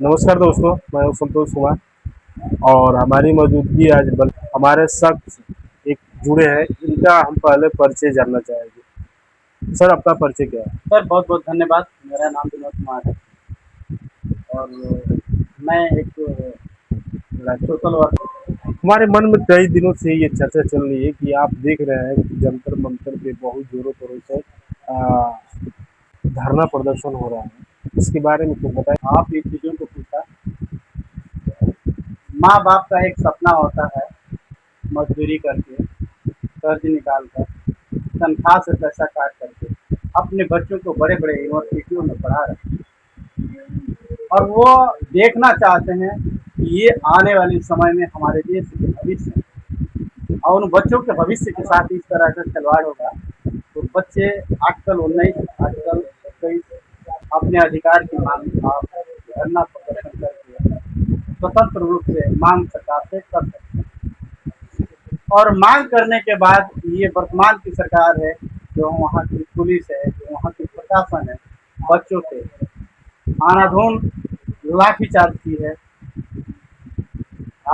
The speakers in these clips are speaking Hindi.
नमस्कार दोस्तों, मैं हूं संतोष कुमार और हमारी मौजूदगी आज हमारे शख्स एक जुड़े हैं। इनका हम पहले परिचय जानना चाहेंगे। सर, अपना परिचय क्या है? सर बहुत बहुत धन्यवाद। मेरा नाम विनोद कुमार है और मैं एक सोशल वर्कर। हमारे मन में कई दिनों से ये चर्चा चल रही है कि आप देख रहे हैं कि जंतर मंतर पे बहुत जोरों तौरों से धरना प्रदर्शन हो रहा है। इसके बारे में कुछ बताएं। आप इन चीज़ों को पूछा। माँ बाप का एक सपना होता है मजदूरी करके, कर्ज निकाल कर, तनख्वाह से पैसा काट करके अपने बच्चों को बड़े बड़े यूनिवर्सिटियों में पढ़ा रहे हैं और वो देखना चाहते हैं कि ये आने वाले समय में हमारे देश के भविष्य है और उन बच्चों के भविष्य के साथ इस तरह का खिलवाड़ होगा तो बच्चे आजकल 19 आजकल 21 अपने अधिकार की मांग आप धरना प्रदर्शन करके स्वतंत्र रूप से मांग सरकार से कर सकते हैं। और मांग करने के बाद ये वर्तमान की सरकार है, जो वहाँ की पुलिस है, जो वहाँ की प्रशासन है, बच्चों पे आनाधून लाठीचार्ज की है।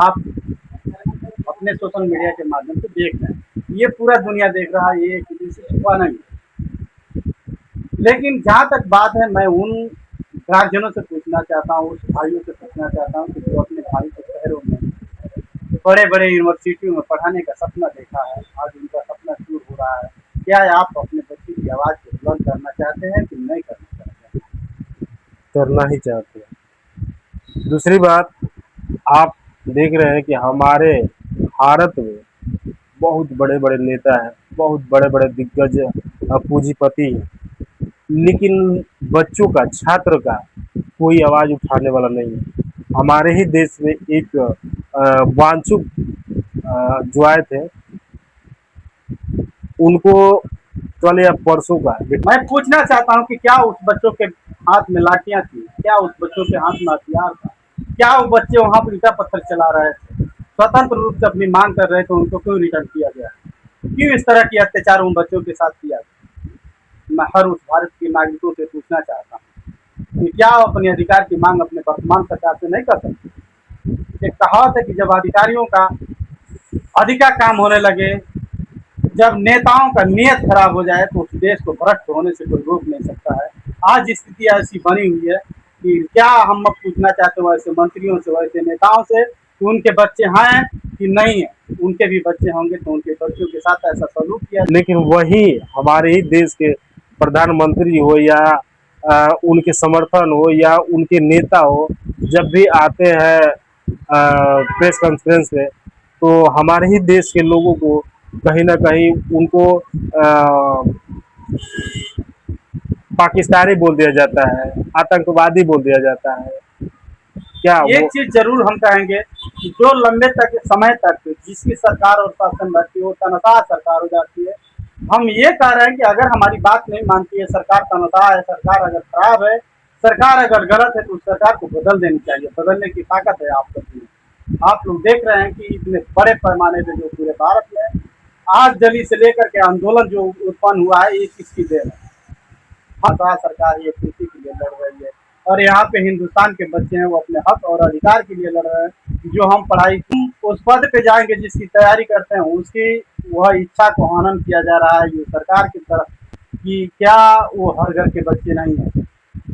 आप अपने सोशल मीडिया के माध्यम से देख रहे हैं, ये पूरा दुनिया देख रहा है, ये किसी से छुपा नहीं है। लेकिन जहाँ तक बात है, मैं उन गार्जियनों से पूछना चाहता हूँ, उस भाइयों से पूछना चाहता हूँ कि जो अपने भाई को शहरों में बड़े बड़े यूनिवर्सिटियों में पढ़ाने का सपना देखा है, आज उनका सपना दूर हो रहा है। क्या आप अपने बच्चे की आवाज़ को बुलंद करना चाहते हैं कि नहीं करना चाहते हैं? करना ही चाहते हैं। दूसरी बात, आप देख रहे हैं कि हमारे भारत में बहुत बड़े बड़े नेता हैं, बहुत बड़े बड़े दिग्गज पूंजीपति हैं, लेकिन बच्चों का, छात्र का कोई आवाज उठाने वाला नहीं है। हमारे ही देश में एक वांछुक जो आए थे, उनको कल या परसों का मैं पूछना चाहता हूँ कि क्या उस बच्चों के हाथ में लाठियाँ थी? क्या उस बच्चों के हाथ में हथियार था? क्या वो बच्चे वहाँ पर ईटा पत्थर चला रहे थे, स्वतंत्र रूप से अपनी मांग कर रहे थे, उनको क्यों रिटर्न किया गया? क्यों इस तरह की अत्याचार उन बच्चों के साथ किया गया? मैं हर उस भारत के नागरिकों से पूछना चाहता हूँ कि क्या अपने अधिकार की मांग अपने वर्तमान सरकार से नहीं कर सकते? एक कहावत है कि जब अधिकारियों का अधिका काम होने लगे, जब नेताओं का नियत खराब हो जाए तो उस देश को भ्रष्ट होने से कोई रोक नहीं सकता है। आज स्थिति ऐसी बनी हुई है कि क्या हम अब पूछना चाहते हैं वैसे मंत्रियों से, वैसे नेताओं से कि उनके बच्चे हैं कि नहीं है? उनके भी बच्चे होंगे तो उनके बच्चों के साथ ऐसा सलूक किया। लेकिन वही हमारे ही देश के प्रधानमंत्री हो या उनके समर्थन हो या उनके नेता हो, जब भी आते हैं प्रेस कॉन्फ्रेंस में, तो हमारे ही देश के लोगों को कहीं ना कहीं उनको पाकिस्तानी बोल दिया जाता है, आतंकवादी बोल दिया जाता है। क्या एक वो चीज जरूर हम कहेंगे कि जो लंबे तक समय तक जिसकी सरकार और शासन रहती है वो तनख्वाह सरकार हो जाती है। हम ये कह रहे हैं कि अगर हमारी बात नहीं मानती है सरकार, तनख्वाह है, सरकार अगर खराब है, सरकार अगर गलत है, तो उस सरकार को बदल देनी चाहिए। बदलने की ताकत है आप लोग में। आप लोग देख रहे हैं कि इतने बड़े पैमाने पे जो पूरे भारत में आज दिल्ली से लेकर के आंदोलन जो उत्पन्न हुआ है, ये किसकी देन है? हाँ, सरकार ये कृषि के लिए लड़ रही है और यहाँ पे हिंदुस्तान के बच्चे हैं, वो अपने हक और अधिकार के लिए लड़ रहे हैं। जो हम पढ़ाई उस पद पे जाएंगे जिसकी तैयारी करते हैं, उसकी वह इच्छा को हनन किया जा रहा है ये सरकार की तरफ कि क्या वो हर घर के बच्चे नहीं है?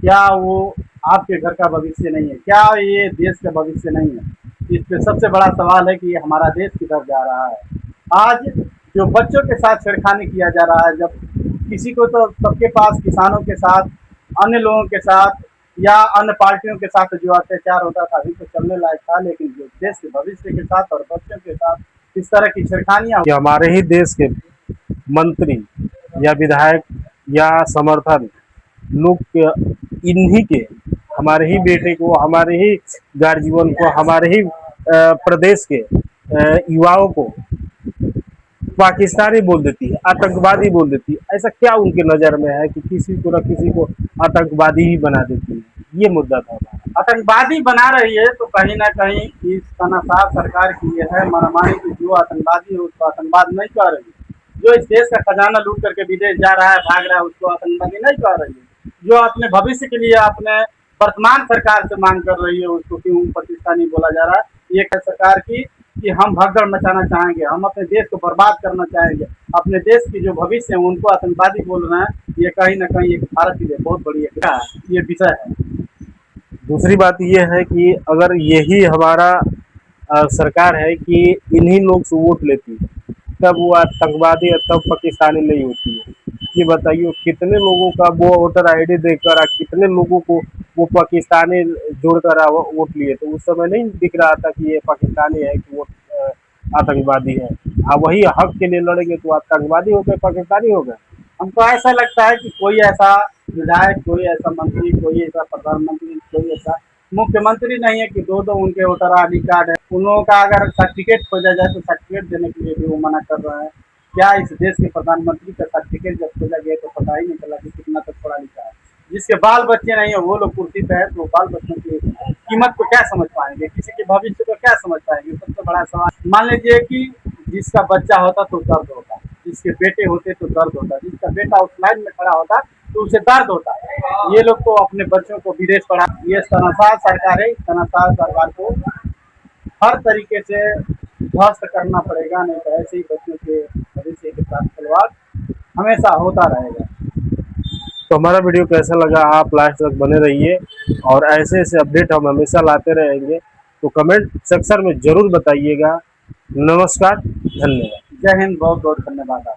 क्या वो आपके घर का भविष्य नहीं है? क्या ये देश का भविष्य नहीं है? इस पे सबसे बड़ा सवाल है कि ये हमारा देश किधर जा रहा है। आज जो बच्चों के साथ छेड़खानी किया जा रहा है, जब किसी को तो सबके पास किसानों के साथ, अन्य लोगों के साथ या अन्य पार्टियों के साथ जो अत्याचार होता था अभी तो चलने लायक था, लेकिन जो देश के भविष्य के साथ और बच्चों के साथ इस तरह की छेड़खानियाँ कि हमारे ही देश के मंत्री या विधायक या समर्थन लोग इन्हीं के, हमारे ही बेटे को, हमारे ही गार्जियन को, हमारे ही प्रदेश के युवाओं को पाकिस्तानी बोल देती है, आतंकवादी बोल देती है। ऐसा क्या उनके नज़र में है कि किसी को न किसी को आतंकवादी ही बना देती है? ये मुद्दा था हमारा। आतंकवादी बना रही है तो कहीं ना कहीं इस तनाशाह सरकार की यह है मनमानी की जो आतंकवादी है उसको आतंकवाद नहीं कह रही है। जो इस देश का खजाना लूट करके विदेश जा रहा है, भाग रहा है, उसको आतंकवादी नहीं कह रही है। जो अपने भविष्य के लिए, अपने वर्तमान सरकार से मांग कर रही है उसको क्यों पाकिस्तानी बोला जा रहा है। ये सरकार की कि हम भगदड़ मचाना चाहेंगे, हम अपने देश को बर्बाद करना चाहेंगे, अपने देश की जो भविष्य है उनको आतंकवादी बोल रहे हैं। ये कहीं ना कहीं एक भारत के लिए बहुत बड़ी ये विषय है। दूसरी बात ये है कि अगर यही हमारा सरकार है कि इन्हीं लोग से वोट लेती है, तब वो आतंकवादी तब पाकिस्तानी नहीं होती है। ये बताइए कितने लोगों का वो वोटर आईडी देकर कितने लोगों को वो पाकिस्तानी जोड़कर वोट लिए, तो उस समय नहीं दिख रहा था कि ये पाकिस्तानी है कि वो आतंकवादी है। अब वही हक के लिए लड़ेंगे तो आतंकवादी हो गए, पाकिस्तानी हो गए। हमको ऐसा लगता है कि कोई ऐसा विधायक, कोई ऐसा मंत्री, कोई ऐसा प्रधानमंत्री, कोई ऐसा मुख्यमंत्री नहीं है कि दो उनके वोटर आई डी कार्ड है। उन लोगों का अगर सर्टिफिकेट खोजा जाए तो सर्टिफिकेट देने के लिए भी वो मना कर रहे हैं। क्या इस देश के प्रधानमंत्री का सर्टिफिकेट जब खोजा गया तो पता ही नहीं चला कि कितना तक पढ़ा लिखा है। जिसके बाल बच्चे नहीं है वो लोग कुर्सी पे है तो बाल बच्चों की कीमत को क्या समझ पाएंगे, किसी के भविष्य को क्या समझ पाएंगे। सबसे बड़ा सवाल, मान लीजिए कि जिसका बच्चा होता तो दर्द होता, जिसके बेटे होते तो दर्द होता, जिसका बेटा उस लाइन में खड़ा होता तो उसे दर्द होता। ये लोग तो अपने बच्चों को विदेश पढ़ा। ये तनाशाह सरकार है, तनाशाह सरकार को हर तरीके से ध्वस्त करना पड़ेगा, नहीं तो ऐसे ही बच्चों के भविष्य के साथ खिलवाड़ हमेशा होता रहेगा। तो हमारा वीडियो कैसा लगा आप लास्ट तक बने रहिए, और ऐसे ऐसे अपडेट हम हमेशा लाते रहेंगे, तो कमेंट सेक्शन में जरूर बताइएगा। नमस्कार, धन्यवाद। जय हिंद, बहुत बहुत धन्यवाद।